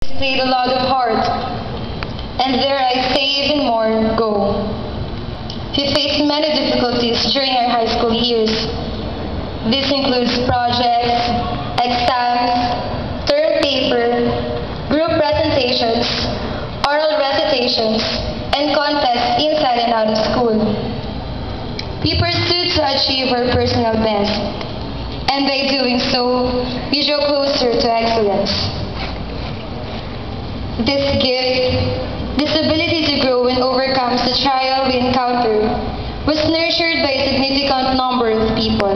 displayed a lot of heart, and dare I say even more, go. We faced many difficulties during our high school years. This includes projects, exams, term paper, group presentations, oral recitations, and contests inside and out of school. We pursued to achieve our personal best, and by doing so, we drew closer to excellence. This gift, this ability to grow and overcome the trial we encounter, was nurtured by a significant number of people.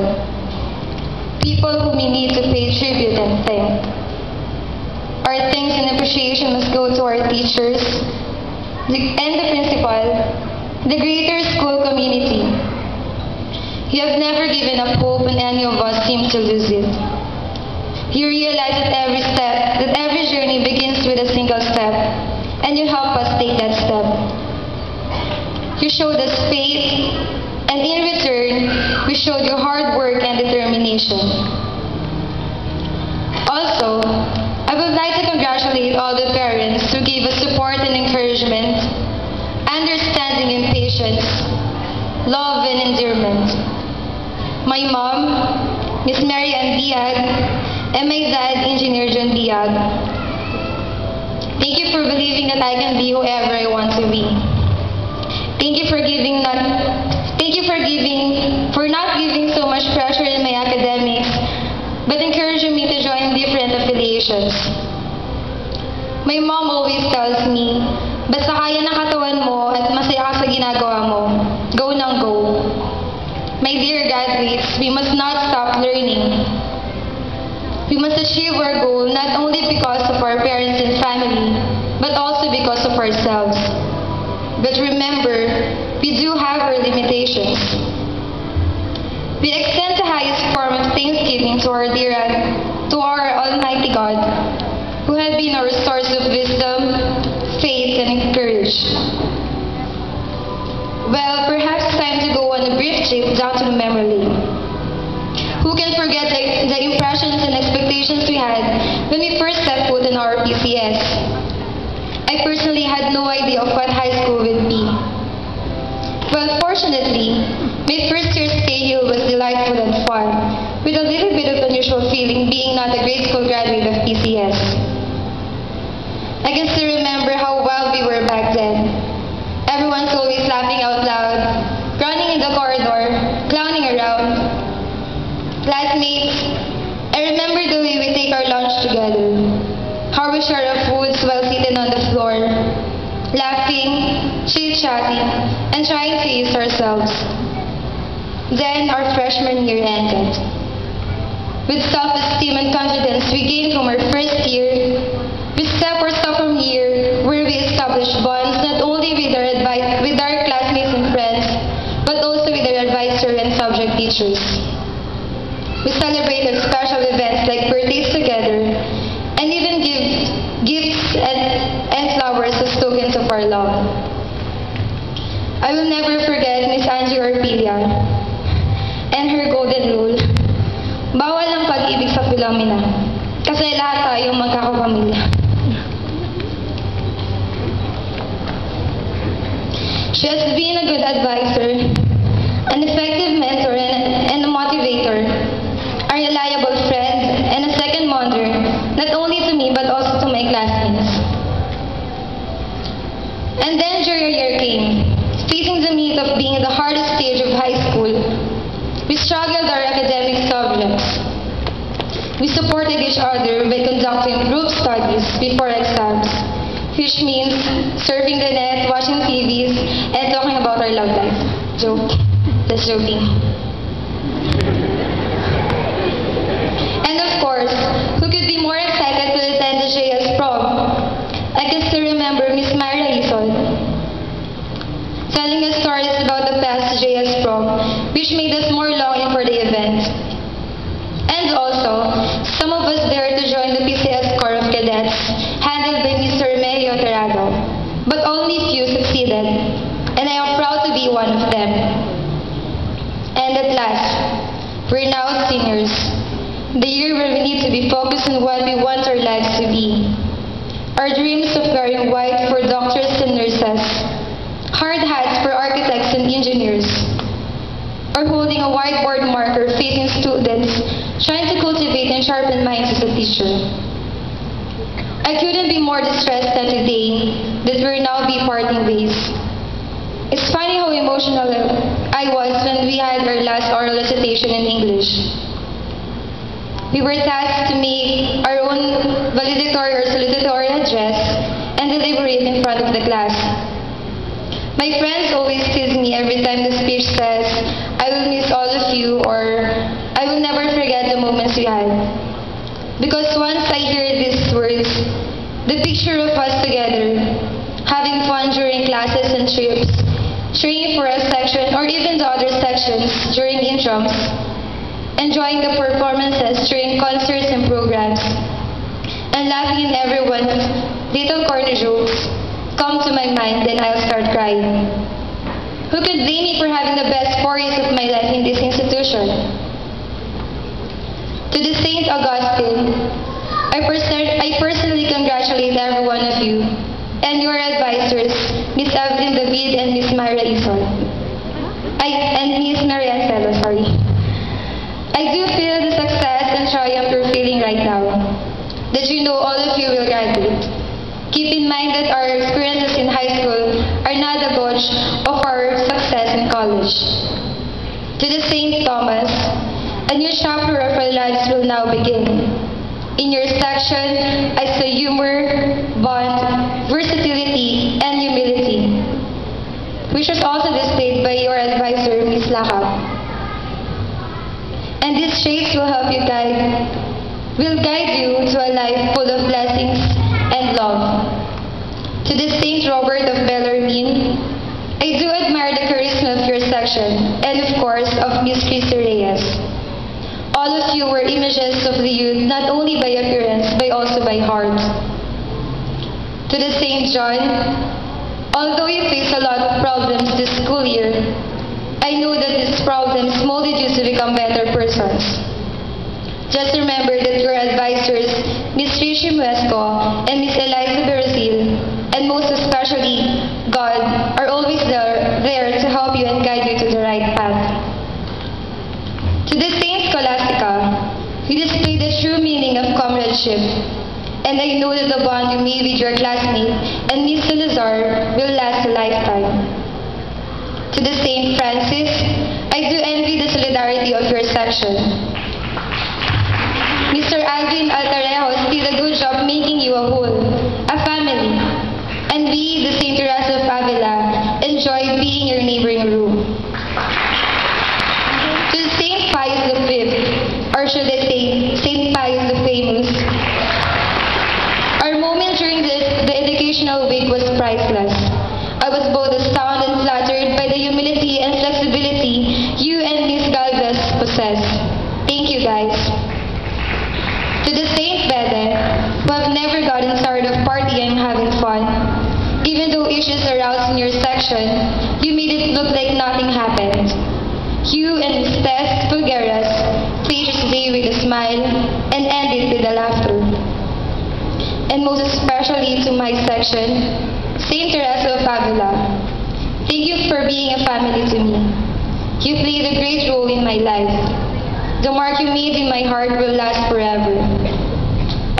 People whom we need to pay tribute and thank. Our thanks and appreciation must go to our teachers and the principal, the greater school community. You have never given up hope when any of us seem to lose it. You realize that every journey begins with a single step, and you help us take that step. You showed us faith, and in return, we showed you hard work and determination. Also, I would like to congratulate all the parents who gave us support and encouragement, understanding and patience, love and endearment. My mom, Miss Mary Ann Diag, and my dad, Engineer John Diag. Thank you for believing that I can be whoever I want to be. Thank you for not giving so much pressure in my academics, but encouraging me to join different affiliations. My mom always tells me, basta kaya ng katawan mo at masaya ka sa ginagawa mo, go nang go. My dear graduates, we must not stop learning. We must achieve our goal not only because of our parents and family, but also because of ourselves. But remember, we do have our limitations. We extend the highest form of thanksgiving to our Almighty God, who has been our source of wisdom, faith, and courage. Well, perhaps it's time to go on a brief trip down to the memory lane. Who can forget the impressions and expectations we had when we first set foot in our PCS? I personally had no idea of what high school would be. Well, fortunately, my first year stay here was delightful and fun, with a little bit of unusual feeling being not a grade school graduate of PCS. I can still remember how wild we were back then. Everyone's always laughing out loud, running in the corridor, clowning around. Classmates, I remember the way we take our lunch together, how we share our foods while sitting on the floor, laughing, chit-chatting, and trying to ease ourselves. Then our freshman year ended. With self-esteem and confidence we gained from our first year, we step our sophomore year where we established bonds not only with our classmates and friends, but also with our advisor and subject teachers. We celebrated special events like birthdays together, and even give gifts and flowers as tokens of our love. I will never forget Miss Angie Orpilla and her golden rule. Bawal ang pag-ibig sa Pilomena, kasi lahat tayong magkakapamilya. She has been a good advisor, an effective mentor and a motivator, a reliable friend, and a second mother, not only to me but also to my classmates. And then junior year came, facing the meat of being the hardest stage of high school. We struggled our academic subjects. We supported each other by conducting group studies before exams, which means surfing the net, watching TVs, and talking about our love life. Joke. That's joking. And of course, who could be more excited to attend the JS prom? I can still remember Miss Myra Ison telling us stories about the past JS prom, which made us more longing for the event. And also, some of us dared to join the PCS Corps of Cadets, handled by Mr. Romeo Terrado. But only few succeeded, and I am proud to be one of them. And at last, we're now seniors. The year where we need to be focused on what we want our lives to be. our dreams of wearing white for doctors and nurses, hard hats for architects and engineers, or holding a whiteboard marker facing students, trying to cultivate and sharpen minds as a teacher. I couldn't be more distressed than today that we're now be parting ways. It's funny how emotional I was when we had our last oral recitation in English. We were tasked to make our own valedictory or salutatory address and deliver it in front of the class. My friends always tease me every time the speech says, "I will miss all of you," or "I will never forget the moments we had." Because once I hear these words, the picture of us together, having fun during classes and trips, cheering for a section or even the other sections during intrams, enjoying the performances during concerts and programs, and laughing in everyone's little corner jokes come to my mind, then I'll start crying. Who could blame me for having the best 4 years of my life in this institution? To the Saint Augustine, I personally congratulate every one of you and your advisors, Miss Evelyn David and Miss Myra Ison. And Miss Mary Ancelo, sorry. I do feel the success and triumph you're feeling right now, that you know all of you will graduate. Keep in mind that our experiences in high school are not the gauge of our success in college. To the Saint Thomas, a new chapter of our lives will now begin. In your section, I saw humor, bond, versatility, and humility, which was also displayed by your advisor, Ms. Lakap. And these traits will guide you to a life full of blessings and love. To the Saint Robert of Bellarmine, I do admire the charisma of your section, and of course, of Miss Christy Reyes. All of you were images of the youth, not only by appearance, but also by heart. To the Saint John, although you face a lot of problems this school year, I know that these problems molded you to become better persons. Just remember that your advisors, Miss Rishi Muesco and Miss Eliza Berzil, and most especially God, are always there to help you and guide you to the right path. To the Saint Scholastica, you display the true meaning of comradeship, and I know that the bond you made with your classmate and Miss Salazar will last a lifetime. To the Saint Francis, I do envy the solidarity of your section. Mr. Alvin Altarejos did a good job making you a whole, a family, and we, the Saint Teresa of Avila, enjoyed being your neighboring room. To Saint Pius V, or should I say, Saint Pius the Famous, our moment during the educational week was priceless. I was both astounded and flattered by the humility and flexibility you and Miss Galvez possess. Thank you, guys. To the Saint Bede, who have never gotten tired of partying and having fun, even though issues arose in your section, you made it look like nothing happened. You and Miss Tess Pulgueras faced the day with a smile and ended with a laughter. And most especially to my section, Saint Teresa of Avila, thank you for being a family to me. You played a great role in my life. The mark you made in my heart will last forever.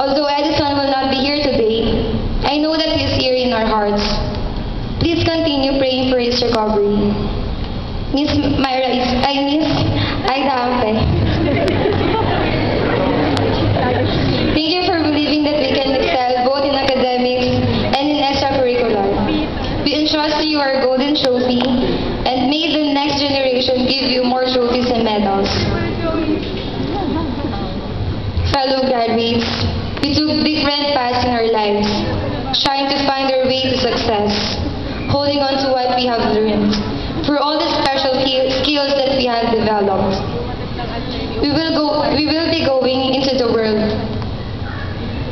Although Edison will not be here today, I know that he is here in our hearts. Please continue praying for his recovery. Miss Aida Ampe. Thank you for believing that we can excel both in academics and in extracurricular. We entrust to you our golden trophy, and may the next generation give you more trophies and medals. Fellow graduates, we took different paths in our lives, trying to find our way to success, holding on to what we have learned, for all the special skills that we have developed. We will be going into the world,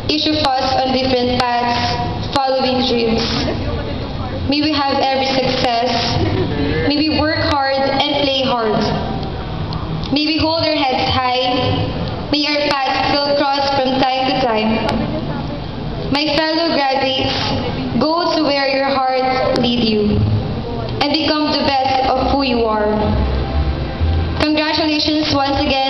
each of us on different paths, following dreams. May we have every success. May we work hard and play hard. May we hold our heads high. May our paths still cross from time to time. My fellow graduates, and become the best of who you are. Congratulations once again.